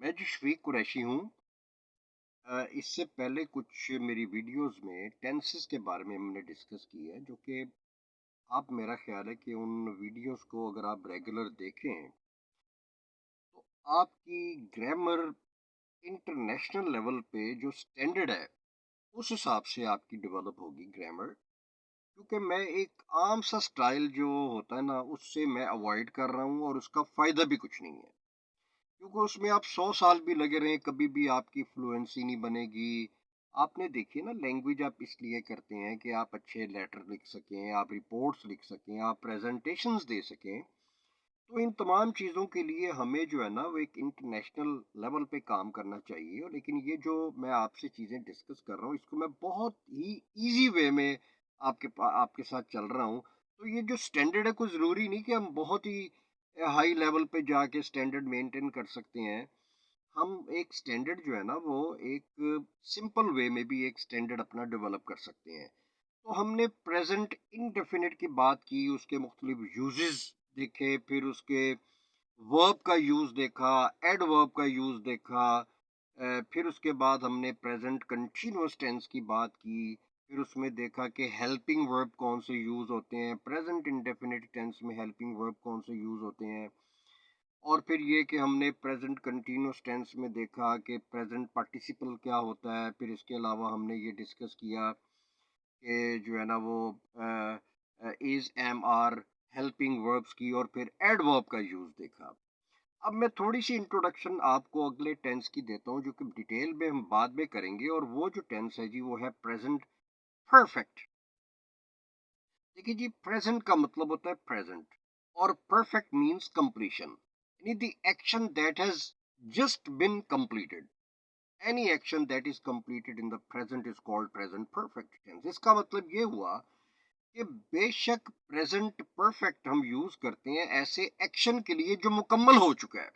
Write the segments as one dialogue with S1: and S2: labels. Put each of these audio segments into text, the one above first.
S1: मैं जी शफीक कुरैशी हूँ। इससे पहले कुछ मेरी वीडियोस में टेंसेस के बारे में हमने डिस्कस की है, जो कि आप मेरा ख्याल है कि उन वीडियोस को अगर आप रेगुलर देखें तो आपकी ग्रामर इंटरनेशनल लेवल पे जो स्टैंडर्ड है उस हिसाब से आपकी डेवलप होगी ग्रामर। क्योंकि मैं एक आम सा स्टाइल जो होता है ना उससे मैं अवॉइड कर रहा हूँ और उसका फ़ायदा भी कुछ नहीं है। क्योंकि उसमें आप 100 साल भी लगे रहें, कभी भी आपकी फ्लुएंसी नहीं बनेगी। आपने देखिए ना, लैंग्वेज आप इसलिए करते हैं कि आप अच्छे लेटर लिख सकें, आप रिपोर्ट्स लिख सकें, आप प्रेजेंटेशंस दे सकें। तो इन तमाम चीज़ों के लिए हमें जो है ना वो एक इंटरनेशनल लेवल पे काम करना चाहिए। और लेकिन ये जो मैं आपसे चीज़ें डिस्कस कर रहा हूँ, इसको मैं बहुत ही ईज़ी वे में आपके साथ चल रहा हूँ। तो ये जो स्टैंडर्ड है, कोई ज़रूरी नहीं कि हम बहुत ही हाई लेवल पे जाके स्टैंडर्ड मेंटेन कर सकते हैं। हम एक स्टैंडर्ड जो है ना वो एक सिंपल वे में भी एक स्टैंडर्ड अपना डेवलप कर सकते हैं। तो हमने प्रेजेंट इंडेफिनिट की बात की, उसके मुख्तलिफ यूजेस देखे, फिर उसके वर्ब का यूज देखा, एडवर्ब का यूज देखा। फिर उसके बाद हमने प्रेजेंट कंटीन्यूअस टेंस की बात की। फिर उसमें देखा कि हेल्पिंग वर्ब कौन से यूज होते हैं, प्रेजेंट इंडेफिनिट टेंस में हेल्पिंग वर्ब कौन से यूज होते हैं। और फिर ये कि हमने प्रेजेंट कंटीन्यूअस टेंस में देखा कि प्रेजेंट पार्टिसिपल क्या होता है। फिर इसके अलावा हमने ये डिस्कस किया कि जो है ना वो is, am, are, helping verbs की, और फिर एडवर्ब का यूज देखा। अब मैं थोड़ी सी इंट्रोडक्शन आपको अगले टेंस की देता हूँ, जो कि डिटेल में हम बाद में करेंगे। और वो जो टेंस है जी, वो है प्रेजेंट परफेक्ट। देखिए जी, प्रेजेंट का मतलब होता है प्रेजेंट, और परफेक्ट मींस कंप्लीशन, यानी the action that has just been completed. Any action that is completed in the present is called present perfect tense. इसका मतलब ये हुआ कि बेशक प्रेजेंट परफेक्ट हम यूज करते हैं ऐसे एक्शन के लिए जो मुकम्मल हो चुका है,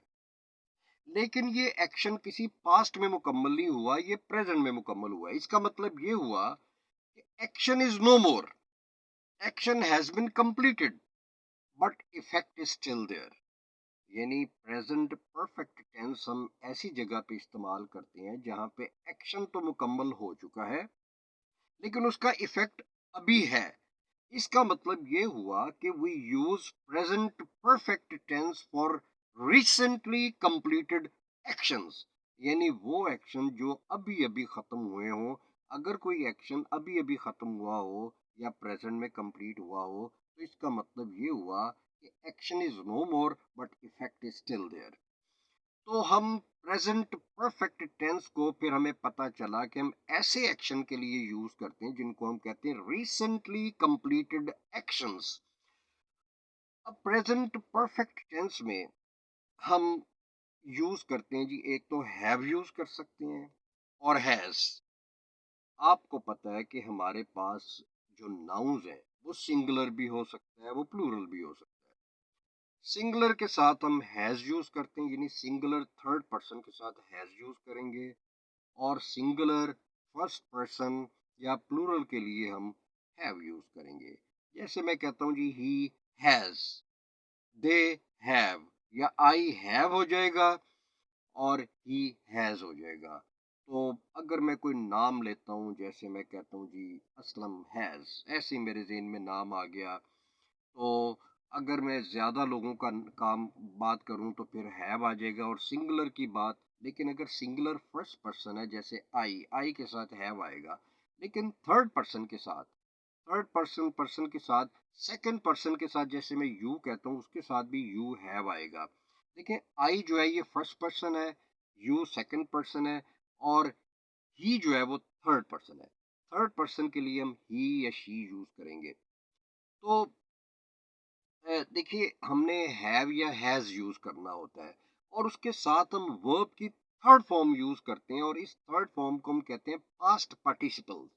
S1: लेकिन ये एक्शन किसी पास्ट में मुकम्मल नहीं हुआ, ये प्रेजेंट में मुकम्मल हुआ है। इसका मतलब ये हुआ कि action is no more, action has been completed, but effect is still there. यानी प्रेजेंट परफेक्ट टेंस हम ऐसी जगह पे इस्तेमाल करते हैं जहां पे एक्शन तो मुकम्मल हो चुका है, लेकिन उसका इफेक्ट अभी है। इसका मतलब ये हुआ कि we use present perfect tense for recently completed actions. यानी वो एक्शन जो अभी अभी खत्म हुए हो। अगर कोई एक्शन अभी अभी खत्म हुआ हो या प्रेजेंट में कंप्लीट हुआ हो, तो इसका मतलब ये हुआ कि action is no more but effect is still there. तो हम प्रेजेंट परफेक्ट टेंस को फिर हमें पता चला कि हम ऐसे एक्शन के लिए यूज करते हैं जिनको हम कहते हैं रिसेंटली कंप्लीटेड एक्शंस। अब प्रेजेंट परफेक्ट टेंस में हम यूज करते हैं जी, एक तो हैव यूज कर सकते हैं और हैज। आपको पता है कि हमारे पास जो नाउन्स हैं वो सिंगुलर भी हो सकता है, वो प्लूरल भी हो सकता है। सिंगुलर के साथ हम हैज यूज करते हैं, यानी सिंगुलर थर्ड पर्सन के साथ हैज यूज करेंगे। और सिंगुलर फर्स्ट पर्सन या प्लूरल के लिए हम हैव यूज करेंगे। जैसे मैं कहता हूँ जी, ही हैज, दे हैव, या आई हैव हो जाएगा और ही हैज हो जाएगा। तो अगर मैं कोई नाम लेता हूँ, जैसे मैं कहता हूँ जी असलम हैज, ऐसे ही मेरे ज़हन में नाम आ गया। तो अगर मैं ज़्यादा लोगों का काम बात करूँ तो फिर हैव आ जाएगा और सिंगुलर की बात। लेकिन अगर सिंगुलर फर्स्ट पर्सन है, जैसे आई के साथ हैव आएगा। लेकिन थर्ड पर्सन के साथ, थर्ड पर्सन पर्सन के साथ, सेकंड पर्सन के साथ, जैसे मैं यू कहता हूँ उसके साथ भी यू हैव आएगा। देखिए, आई जो है ये फर्स्ट पर्सन है, यू सेकंड पर्सन है, और ही जो है वो थर्ड पर्सन है। थर्ड पर्सन के लिए हम ही या शी यूज करेंगे। तो देखिए, हमने हैव या हैज यूज करना होता है, और उसके साथ हम वर्ब की थर्ड फॉर्म यूज करते हैं, और इस थर्ड फॉर्म को हम कहते हैं पास्ट पार्टिसिपल।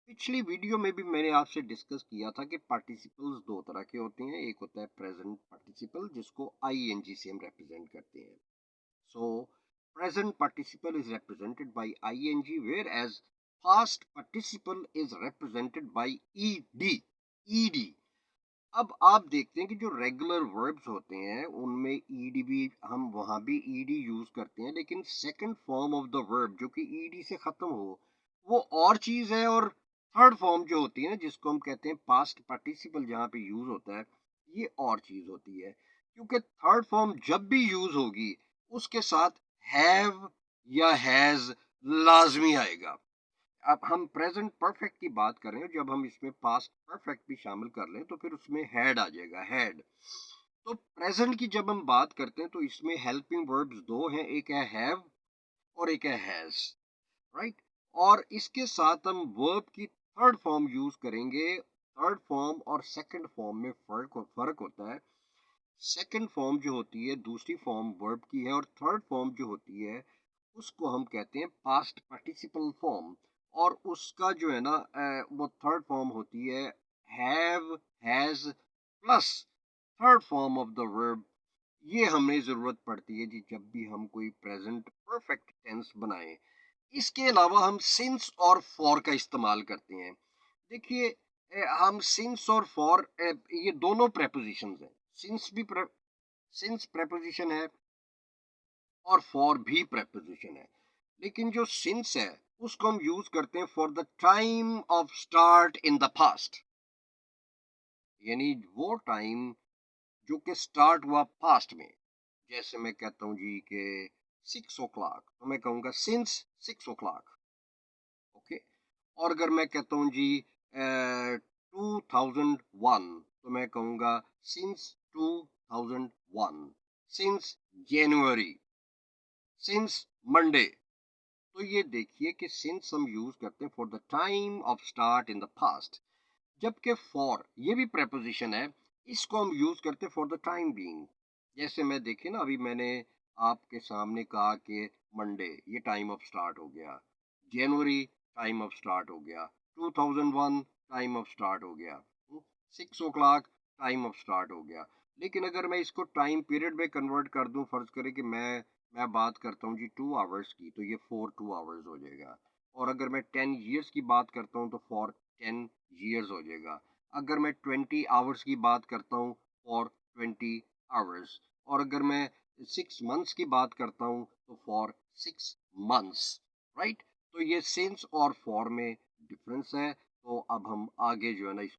S1: पिछली वीडियो में भी मैंने आपसे डिस्कस किया था कि पार्टिसिपल्स दो तरह के होते हैं। एक होता है प्रेजेंट पार्टिसिपल, जिसको आईएनजी से हम रिप्रेजेंट करते हैं। So present participle is represented by ING, whereas past participle is represented by ED. ED अब आप देखते हैं कि जो रेगुलर वर्ब्स होते हैं उनमें ईडी भी, हम वहां भी ईडी यूज करते हैं, लेकिन second form of the verb जो कि ईडी से खत्म हो वो और चीज है, और थर्ड फॉर्म जो होती है ना जिसको हम कहते हैं पास्ट पार्टिसिपल जहाँ पे यूज होता है, ये और चीज होती है। क्योंकि थर्ड फॉर्म जब भी यूज होगी उसके साथ हैव या हैज लाजमी आएगा। अब हम प्रेजेंट परफेक्ट की बात करें, जब हम इसमें पास्ट परफेक्ट भी शामिल कर लें तो फिर उसमें हैड आ जाएगा, हैड। तो प्रेजेंट की जब हम बात करते हैं तो इसमें हेल्पिंग वर्ब्स दो हैं, एक है हैव और एक है हैज, राइट। और इसके साथ हम वर्ब की थर्ड फॉर्म यूज करेंगे। थर्ड फॉर्म और सेकंड फॉर्म में फर्क होता है। सेकंड फॉर्म जो होती है दूसरी फॉर्म वर्ब की है, और थर्ड फॉर्म जो होती है उसको हम कहते हैं पास्ट पार्टिसिपल फॉर्म। और उसका जो है ना वो थर्ड फॉर्म होती है have, has plus third form of the verb. ये हमें जरूरत पड़ती है जी जब भी हम कोई प्रेजेंट परफेक्ट टेंस बनाएं। इसके अलावा हम सिंस और फॉर का इस्तेमाल करते हैं। देखिए, हम सिंस और फॉर ये दोनों प्रेपोजिशंस हैं। सिंस भी सिंस प्रेपोजिशन है और फॉर भी प्रेपोजिशन है। लेकिन जो सिंस है उसको हम यूज करते हैं for the time of start in the past, यानी वो टाइम जो कि स्टार्ट हुआ पास्ट में। जैसे मैं कहता हूँ जी कि 6 o'clock, तो मैं कहूँगा सिंस 6 o'clock। ओके। और अगर मैं कहता हूँ जी 2001, तो मैं कहूँगा since 2001, since January, since Monday. तो ये देखिए कि सिंस हम यूज करते हैं for the time of start in the past, जबकि फॉर ये भी प्रेपोजिशन है, इसको हम यूज करते हैं फॉर द टाइम बीइंग। जैसे मैं देखिए ना, अभी मैंने आपके सामने कहा कि मंडे ये टाइम ऑफ स्टार्ट हो गया, जनवरी टाइम ऑफ स्टार्ट हो गया, 2001 टाइम ऑफ स्टार्ट हो गया, 6 o'clock टाइम ऑफ स्टार्ट हो गया। लेकिन अगर मैं इसको टाइम पीरियड में कन्वर्ट कर दूं, फर्ज करें कि मैं बात करता हूँ जी 2 आवर्स की, तो ये फॉर 2 आवर्स हो जाएगा। और अगर मैं 10 years की बात करता हूँ तो फॉर 10 years हो जाएगा। अगर मैं 20 आवर्स की बात करता हूँ फॉर 20 आवर्स। और अगर मैं 6 months की बात करता हूँ तो फॉर 6 months, राइट। तो ये सिंस और फॉर में डिफरेंस है। तो अब हम आगे जो है ना